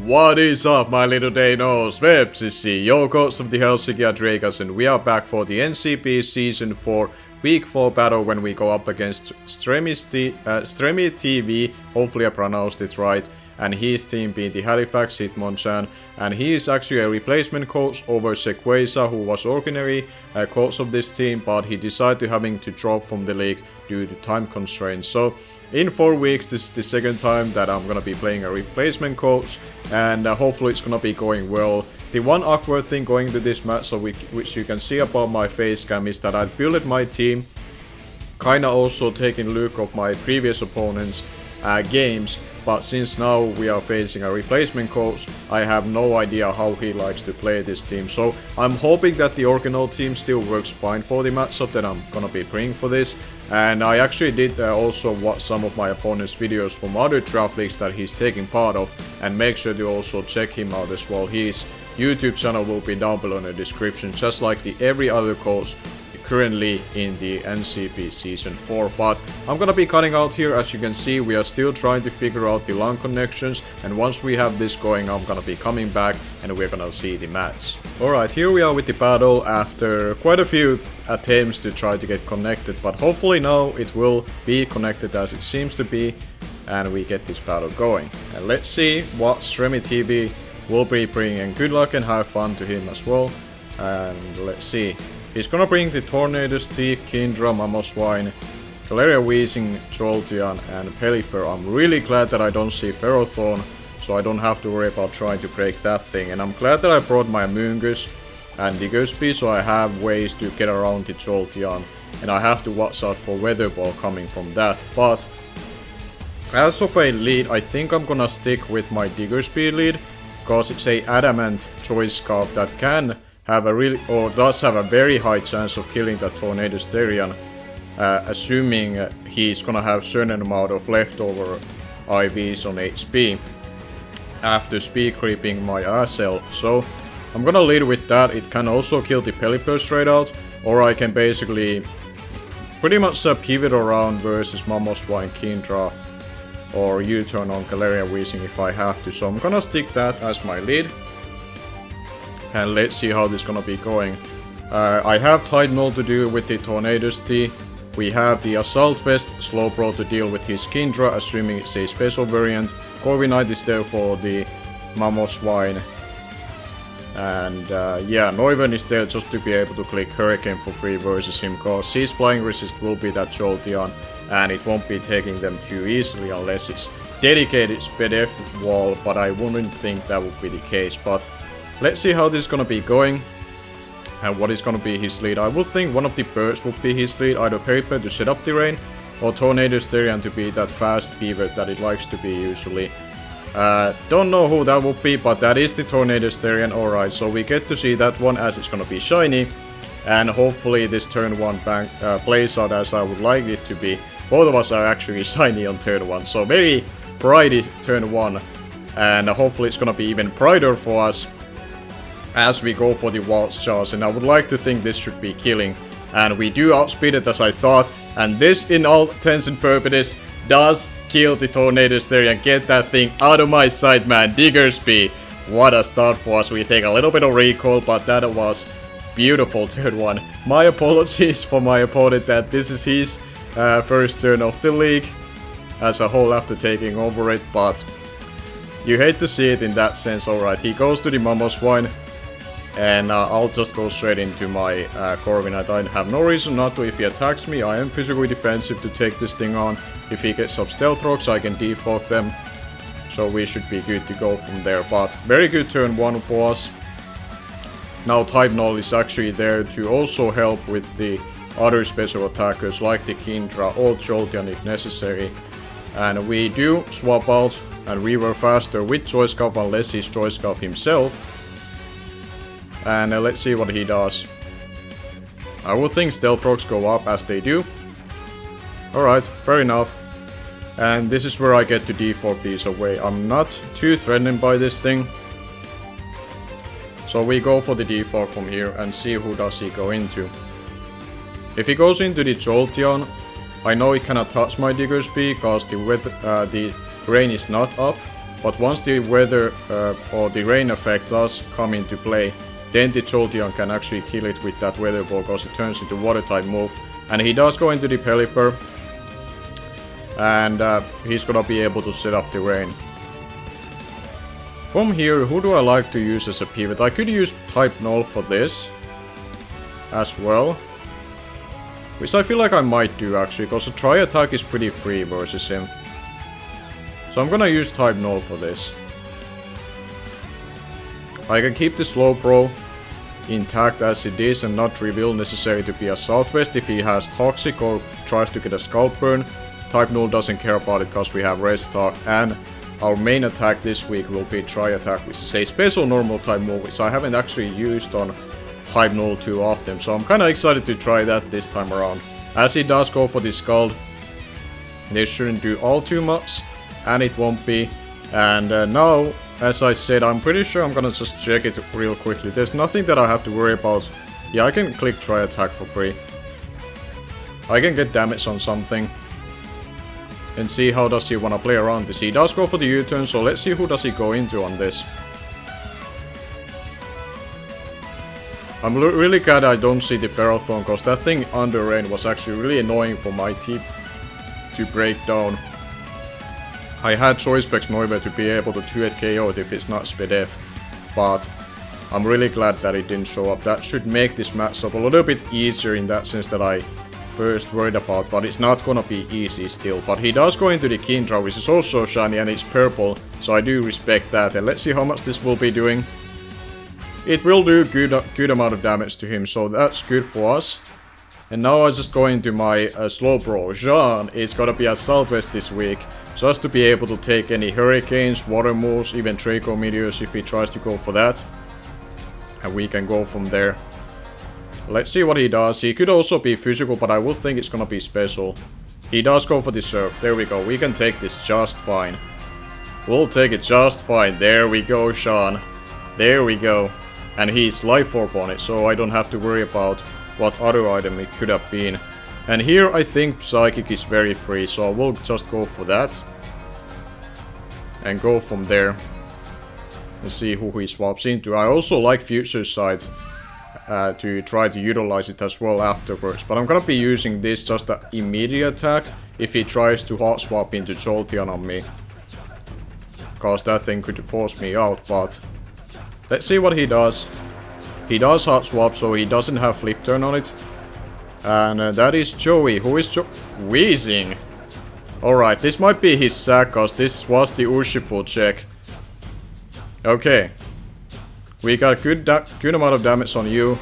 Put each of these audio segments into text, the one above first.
What is up, my little Deinos? Vepsis, your coach of the Helsinki Hydreigons, and we are back for the NCP Season 4 Week 4 battle when we go up against Stremi TV, hopefully I pronounced it right, and his team being the Halifax Hitmonchan, and he is actually a replacement coach over Sequeza, who was ordinary coach of this team, but he decided having to drop from the league due to time constraints. So in 4 weeks, this is the second time that I'm gonna be playing a replacement coach, and hopefully it's gonna be going well. The one awkward thing going to this match, which you can see about my face cam, is that I built my team kinda also taking a look of my previous opponents' games, but since now we are facing a replacement coach, I have no idea how he likes to play this team. So I'm hoping that the original team still works fine for the matchup that I'm gonna be bringing for this. And I actually did also watch some of my opponent's videos from other draft leagues that he's taking part of, and make sure to also check him out as well. His YouTube channel will be down below in the description, just like every other coach currently in the NCP Season 4. But I'm gonna be cutting out here. As you can see, we are still trying to figure out the LAN connections, and once we have this going, I'm gonna be coming back and we're gonna see the match. Alright, here we are with the battle after quite a few attempts to try to get connected, but hopefully now it will be connected as it seems to be, and we get this battle going. And let's see what Stremi TV will be bringing, and good luck and have fun to him as well. And let's see. He's gonna bring the Tornadoes, T, Kindra, Mamoswine, Galeria Weezing, Jolteon, and Pelipper. I'm really glad that I don't see Ferrothorn, so I don't have to worry about trying to break that thing. And I'm glad that I brought my Mungus and DIGGERSBY, so I have ways to get around the Jolteon. And I have to watch out for Weather Ball coming from that. But as of a lead, I think I'm gonna stick with my DIGGERSBY lead, because it's a Adamant Choice Scarf that can have a really, or does have a very high chance of killing that Tornadoes Therian, assuming he's gonna have certain amount of leftover IVs on HP after speed creeping my ass elf. So I'm gonna lead with that. It can also kill the Pelipper straight out, or I can basically pretty much pivot around versus Mamoswine, Kindra, or U-turn on Galeria Weezing if I have to. So I'm gonna stick that as my lead. And let's see how this is gonna be going. I have Tide Null to do with the Tornadoes T. We have the Assault Vest, Slowbro to deal with his Kindra, assuming it's a special variant. Corviknight is there for the Mamoswine. And yeah, Neuven is there just to be able to click Hurricane for free versus him, cause his flying resist will be that Jolteon, and it won't be taking them too easily unless it's dedicated SPDF wall, but I wouldn't think that would be the case. But let's see how this is gonna be going, and what is gonna be his lead. I would think one of the birds would be his lead, either Paper to set up the rain, or Tornadoes Therian to be that fast beaver that it likes to be usually. Don't know who that would be, but that is the Tornadoes Therian. Alright, so we get to see that one as it's gonna be shiny, and hopefully this turn 1 bank plays out as I would like it to be. Both of us are actually shiny on turn 1, so very bright turn 1, and hopefully it's gonna be even brighter for us as we go for the Wild Charge, and I would like to think this should be killing. And we do outspeed it as I thought, and this in all intents and purposes does kill the Tornadoes there, and get that thing out of my sight, man. DIGGERSBY, what a start for us. We take a little bit of recoil, but that was beautiful turn 1. My apologies for my opponent that this is his first turn of the league as a whole after taking over it, but you hate to see it in that sense. Alright, he goes to the Mamoswine, and I'll just go straight into my Corviknight. I have no reason not to. If he attacks me, I am physically defensive to take this thing on. If he gets up Stealth Rocks, I can defog them. So we should be good to go from there. But very good turn 1 for us. Now Type Null is actually there to also help with the other special attackers like the Kindra or Jolteon if necessary. And we do swap out, and we were faster with Choice Scarf unless he's Choice Scarf himself. And let's see what he does. I would think Stealth Rocks go up as they do. Alright, fair enough. And this is where I get to defog these away. I'm not too threatened by this thing. So we go for the defog from here and see who does he go into. If he goes into the Jolteon, I know he cannot touch my DIGGERSBY because the rain is not up. but once the weather or the rain effect does come into play, then the Jolteon can actually kill it with that weather ball because it turns into water type move. And he does go into the Pelipper, and he's gonna be able to set up the rain. From here, who do I like to use as a pivot? I could use type Null for this as well, which I feel like I might do actually, because the Tri Attack is pretty free versus him. So I'm gonna use type Null for this. I can keep the Slowbro intact as it is and not reveal necessary to be a Southwest if he has Toxic or tries to get a Scalp Burn. Type Null doesn't care about it because we have Restock, and our main attack this week will be Tri Attack, which is a special normal type move, which I haven't actually used on type Null too often, so I'm kinda excited to try that this time around. As he does go for the Scald, this shouldn't do all too much, and it won't be. And now, as I said, I'm pretty sure I'm gonna just check it real quickly. There's nothing that I have to worry about. Yeah, I can click Tri Attack for free. I can get damage on something. And see how does he wanna play around this. He does go for the U-turn, so let's see who does he go into on this. I'm really glad I don't see the Ferrothorn, because that thing under rain was actually really annoying for my team to break down. I had Choice Specs Noive to be able to 2-hit KO it if it's not Spidef, but I'm really glad that it didn't show up. That should make this matchup a little bit easier in that sense that I first worried about, but it's not gonna be easy still. But he does go into the Kindra, which is also shiny and it's purple, so I do respect that. And let's see how much this will be doing. It will do good amount of damage to him, so that's good for us. And now I just go into my Slowbro. Jean is gonna be a Southwest this week, just to be able to take any Hurricanes, Water moves, even Draco Meteors if he tries to go for that. And we can go from there. Let's see what he does. He could also be physical, but I would think it's gonna be special. He does go for the Surf. There we go. We can take this just fine. We'll take it just fine. There we go, Sean. There we go. And he's Life Orb on it, so I don't have to worry about what other item it could have been. And here I think Psychic is very free, so we'll just go for that. And go from there. And see who he swaps into. I also like Future Sight to try to utilize it as well afterwards. But I'm gonna be using this just an immediate attack if he tries to hot swap into Jolteon on me. Cause that thing could force me out, but let's see what he does. He does hot swap, so he doesn't have flip turn on it. And that is Joey. Who is Wheezing? Alright, this might be his sack, cause this was the Urshifu check. Okay. We got good amount of damage on you.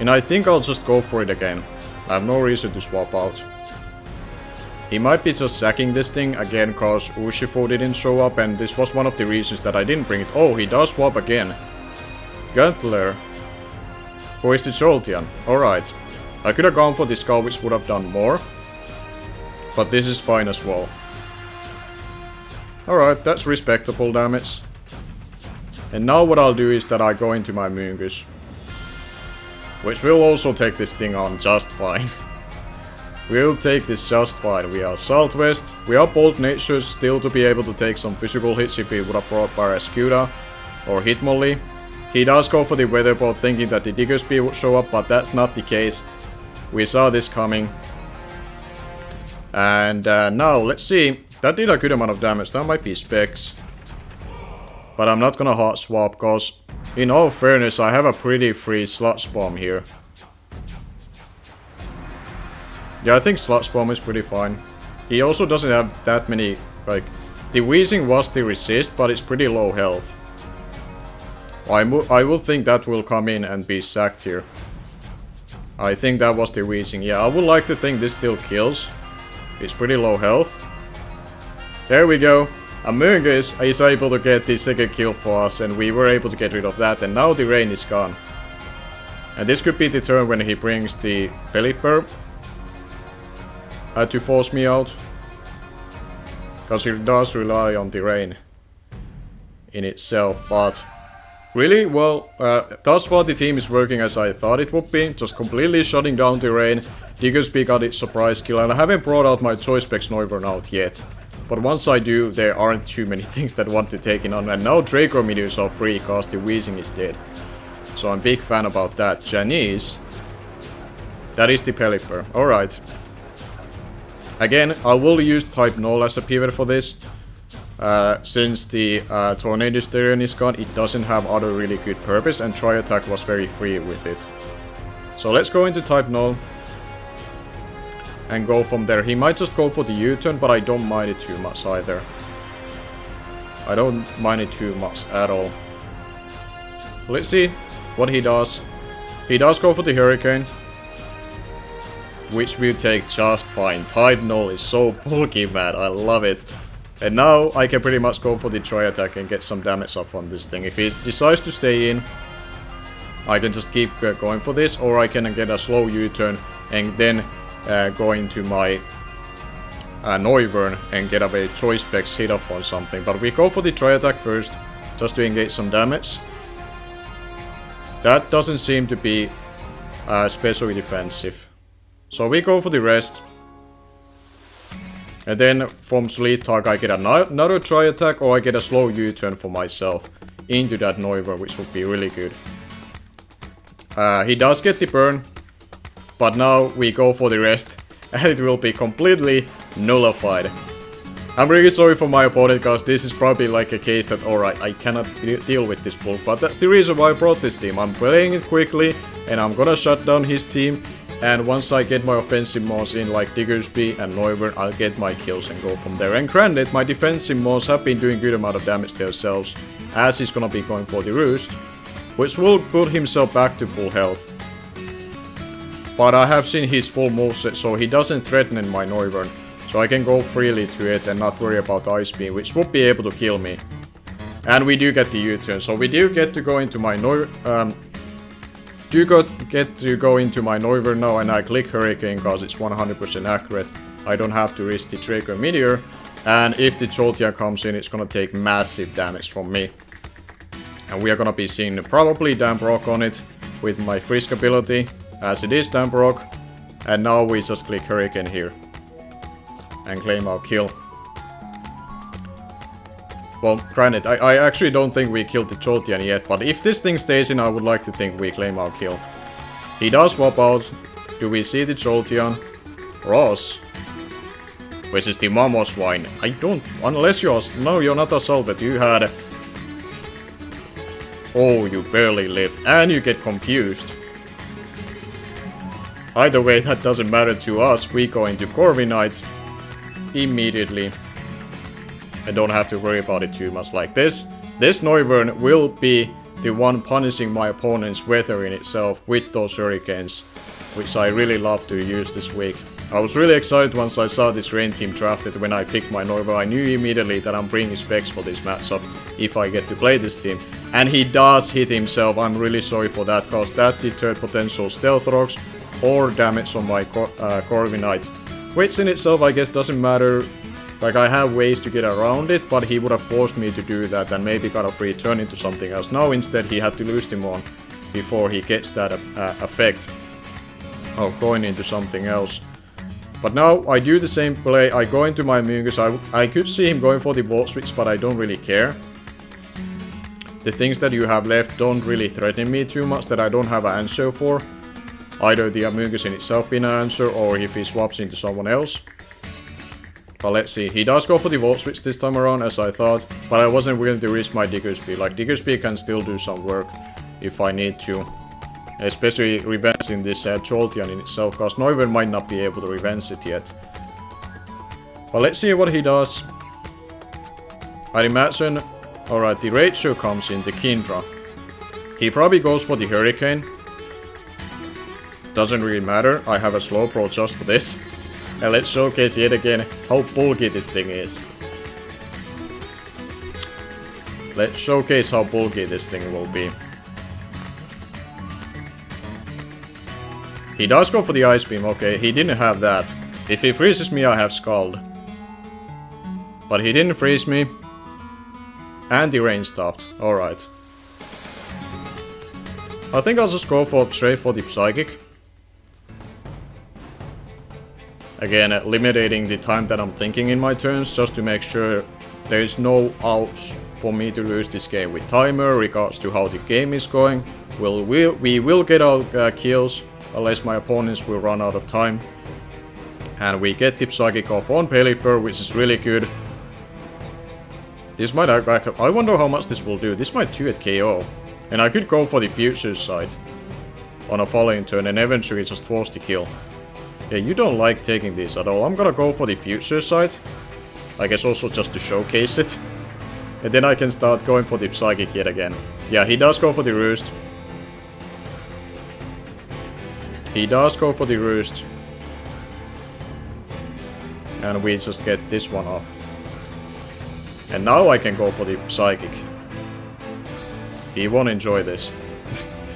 And I think I'll just go for it again. I have no reason to swap out. He might be just sacking this thing again, cause Urshifu didn't show up, and this was one of the reasons that I didn't bring it. Oh, he does swap again. Guntler. Who is the Jolteon? Alright. I could have gone for the Skull, which would have done more. But this is fine as well. Alright, that's respectable damage. And now what I'll do is that I go into my Mungus. Which will also take this thing on just fine. We'll take this just fine. We are Southwest. We are Bold Natures still to be able to take some physical hits if we would have brought Barraskewda or Hitmonlee. He does go for the Weather Ball thinking that the Diggersby would show up, but that's not the case. We saw this coming. And now, let's see. That did a good amount of damage. That might be Specs. But I'm not gonna hot swap, cause in all fairness, I have a pretty free Sludge Bomb here. Yeah, I think Sludge Bomb is pretty fine. He also doesn't have that many, like, the Wheezing was the resist, but it's pretty low health. I will think that will come in and be sacked here. I think that was the Wheezing. Yeah, I would like to think this still kills. It's pretty low health. There we go. Amoonguss is able to get the second kill for us, and we were able to get rid of that, and now the rain is gone. And this could be the turn when he brings the Pelipper to force me out. Because he does rely on the rain in itself, but really, well, thus far the team is working as I thought it would be, just completely shutting down the rain. Diggersby got its surprise kill, and I haven't brought out my Choice Specs Noivern out yet. But once I do, there aren't too many things that want to take it on. And now Draco Meteors are free cause the Weezing is dead. So I'm a big fan about that. Janice. That is the Pelipper. Alright. Again, I will use type Null as a pivot for this. Since the Tornado Stereo is gone, it doesn't have other really good purpose. And Tri Attack was very free with it. So let's go into type Null. And go from there. He might just go for the U-turn, but I don't mind it too much either. I don't mind it too much at all. Let's see what he does. He does go for the Hurricane, which will take just fine. Type Null is so bulky, man. I love it. And now I can pretty much go for the Tri Attack and get some damage off on this thing. If he decides to stay in, I can just keep going for this, or I can get a slow U-turn and then go into my Noivern and get a Choice Specs hit off on something. But we go for the Tri Attack first, just to engage some damage. That doesn't seem to be especially defensive. So we go for the rest. And then from Sleet Talk I get another Tri Attack, or I get a slow U-turn for myself into that Noivern, which would be really good. He does get the burn. But now we go for the rest, and it will be completely nullified. I'm really sorry for my opponent, because this is probably like a case that, alright, I cannot deal with this bulk, but that's the reason why I brought this team. I'm playing it quickly, and I'm gonna shut down his team, and once I get my offensive mods in, like Diggersby and Noivern, I'll get my kills and go from there. And granted, my defensive mods have been doing good amount of damage themselves, as he's gonna be going for the Roost, which will put himself back to full health. But I have seen his full moveset, so he doesn't threaten my Noivern. So I can go freely to it and not worry about Ice Beam, which would be able to kill me. And we do get the U-turn, so we do get to go into my Noivern now, and I click Hurricane because it's 100% accurate. I don't have to risk the Draco Meteor. And if the Jolteon comes in, it's gonna take massive damage from me. And we are gonna be seeing probably Damp Rock on it with my Frisk ability. As it is Damp Rock, and now we just click Hurricane here and claim our kill. Well, granted, I actually don't think we killed the Jolteon yet, but if this thing stays in, I would like to think we claim our kill. He does swap out. Do we see the Jolteon? Ross, which is the Mamoswine. I don't, unless you're, no, you're not a Salvet, you had, oh, you barely lived, and you get confused. Either way, that doesn't matter to us. We go into Corviknight immediately. I don't have to worry about it too much like this. This Noivern will be the one punishing my opponent's weather in itself with those Hurricanes, which I really love to use this week. I was really excited once I saw this rain team drafted. When I picked my Noivern, I knew immediately that I'm bringing specs for this matchup if I get to play this team. And he does hit himself. I'm really sorry for that, cause that deterred potential Stealth Rocks or damage on my Corviknight. Which in itself I guess doesn't matter. Like, I have ways to get around it, but he would have forced me to do that and maybe got a free turn into something else. Now instead he had to lose him on before he gets that effect of going into something else. But now I do the same play. I go into my Mungus. I could see him going for the Volt Switch, but I don't really care. The things that you have left don't really threaten me too much that I don't have an answer for. Either the Amogus in itself being an answer, or if he swaps into someone else. But let's see, he does go for the Volt Switch this time around, as I thought, but I wasn't willing to risk my Diggersby. Like, Diggersby can still do some work if I need to. Especially revenging this Jolteon in itself, because Noivern might not be able to revenge it yet. But let's see what he does. I'd imagine, alright, the Raichu comes in, the Kindra. He probably goes for the Hurricane. Doesn't really matter, I have a slow pro just for this. And let's showcase yet again how bulky this thing is. Let's showcase how bulky this thing will be. He does go for the Ice Beam, okay, he didn't have that. If he freezes me, I have Scald. But he didn't freeze me. And the rain stopped, alright. I think I'll just go for straight for the Psychic. Again, limiting the time that I'm thinking in my turns, just to make sure there's no outs for me to lose this game with timer, regards to how the game is going. We will get out kills, unless my opponents will run out of time. And we get the Psychic off on Pelipper, which is really good. This might I wonder how much this will do. This might 2-hit KO. And I could go for the Future Sight on a following turn and eventually just force the kill. Yeah, you don't like taking this at all. I'm gonna go for the Future Sight. I guess also just to showcase it. And then I can start going for the Psychic yet again. Yeah, he does go for the Roost. He does go for the Roost. And we just get this one off. And now I can go for the Psychic. He won't enjoy this.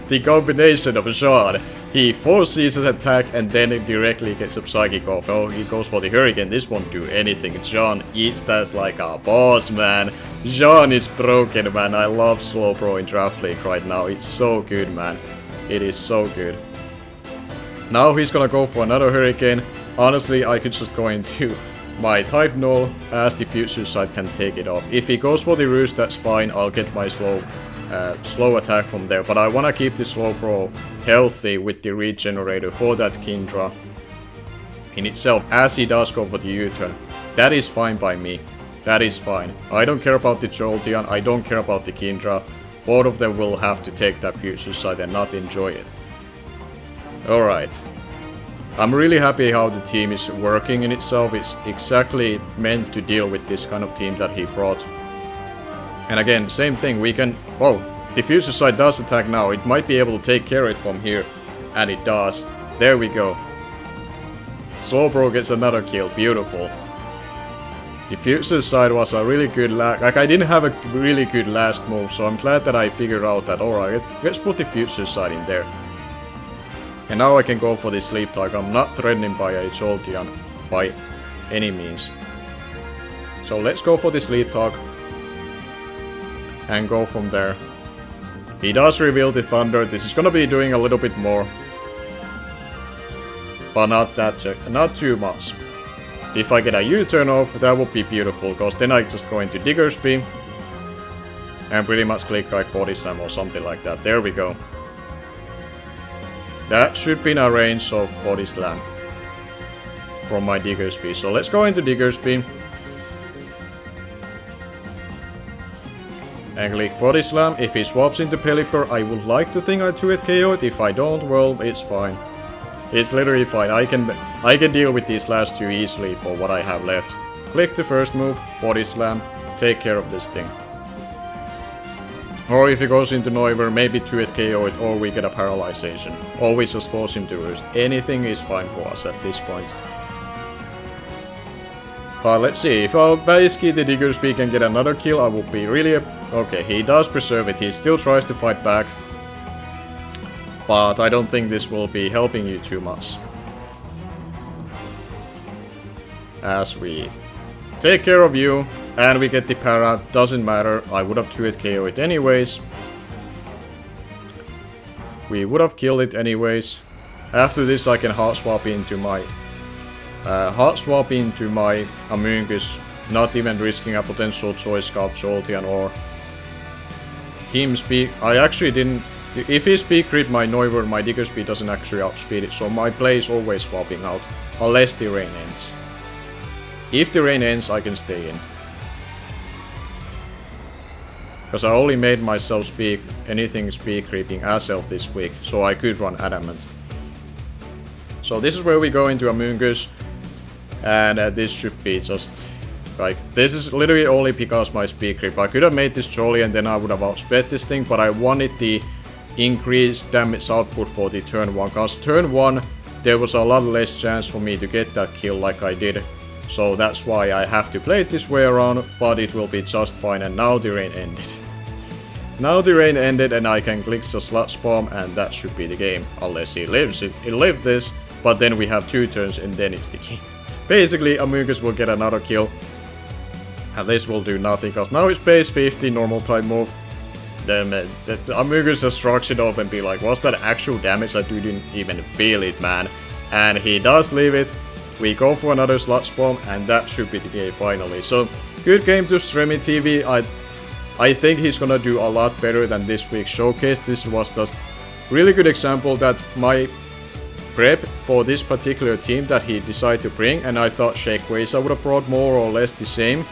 The combination of Jean. He foresees his attack and then it directly gets a Psychic off. Oh, he goes for the Hurricane. This won't do anything. Jean eats that like a boss, man. Jean is broken, man. I love Slowbro in Draft League right now. It's so good, man. It is so good. Now he's gonna go for another Hurricane. Honestly, I could just go into my Type Null as the Future Sight can take it off. If he goes for the Roost, that's fine. I'll get my slow attack from there. But I wanna keep the Slowbro healthy with the Regenerator for that Kindra in itself, as he does go for the U-turn. That is fine by me. That is fine. I don't care about the Jolteon. I don't care about the Kindra. Both of them will have to take that Future Sight and not enjoy it. Alright. I'm really happy how the team is working in itself. It's exactly meant to deal with this kind of team that he brought. And again, same thing, we can... Whoa, the Future Sight does attack now. It might be able to take care of it from here. And it does. There we go. Slowbro gets another kill. Beautiful. The Future Sight was a really good like, I didn't have a really good last move, so I'm glad that I figured out that, alright, let's put the Future Sight in there. And now I can go for the Sleep Talk. I'm not threatened by a Jolteon by any means. So let's go for the Sleep Talk. And go from there. He does reveal the Thunder. This is gonna be doing a little bit more. But not too much. If I get a U-turn off, that would be beautiful. Because then I just go into DIGGERSBY. And pretty much click like Body Slam or something like that. There we go. That should be in a range of Body Slam from my DIGGERSBY. So let's go into DIGGERSBY. And click Body Slam. If he swaps into Pelipper, I would like to think I 2-hit KO it. If I don't, well, it's fine. It's literally fine. I can deal with these last two easily for what I have left. Click the first move, Body Slam, take care of this thing. Or if he goes into Noiver, maybe 2-hit KO it, or we get a Paralyzation. Or we just force him to Roost. Anything is fine for us at this point. But let's see, if Vaiski the DIGGERSBY can get another kill, I will be really... Okay, he does preserve it, he still tries to fight back. But I don't think this will be helping you too much. As we take care of you, and we get the para, doesn't matter, I would have 2-hit KO it anyways. We would have killed it anyways. After this I can hot swap into my Amoonguss, not even risking a potential Choice Scarf Jolteon or him speak. I actually didn't... If he speed creep my Noiver, my DIGGERSBY doesn't actually outspeed it, so my play is always swapping out, unless the rain ends. If the rain ends, I can stay in. Because I only made myself anything speed creeping as of this week, so I could run Adamant. So this is where we go into Amoonguss, and this should be just... Like, this is literally only because my speed creep. I could have made this Jolly and then I would have outsped this thing, but I wanted the increased damage output for the turn 1, because turn 1 there was a lot less chance for me to get that kill like I did. So that's why I have to play it this way around, but it will be just fine. And now the rain ended. Now the rain ended and I can click the Sludge Bomb and that should be the game. Unless he lives it. He lived this, but then we have 2 turns and then it's the game. Basically, Amoonguss will get another kill. And this will do nothing, because now it's base 50, normal type move. Then Amoonguss just shrugs it off and be like, was that actual damage? I didn't even feel it, man. And he does leave it. we go for another sludge bomb, and that should be the game finally. So, good game to Stremi TV. I think he's gonna do a lot better than this week's showcase. This was just really good example that my prep for this particular team that he decided to bring, and I thought Shakeways I would have brought more or less the same.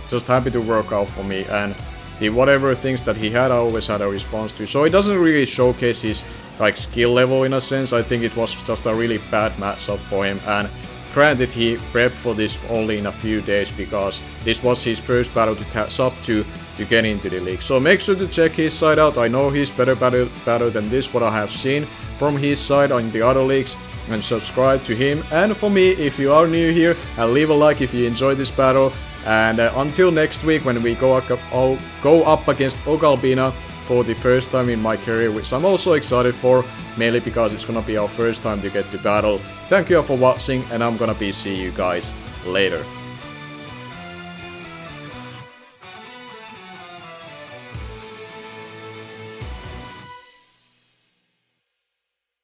Just happy to work out for me, and the whatever things that he had, I always had a response to. So it doesn't really showcase his like skill level in a sense. I think it was just a really bad matchup for him, and granted he prepped for this only in a few days because this was his first battle to catch up to get into the league. So make sure to check his side out. I know he's better than this, what I have seen from his side on the other leagues, and subscribe to him. And for me, if you are new here, leave a like if you enjoyed this battle. And until next week when we go up against Ogalbina for the first time in my career, which I'm also excited for, mainly because it's gonna be our first time to get to battle. Thank you all for watching, and I'm gonna be seeing you guys later.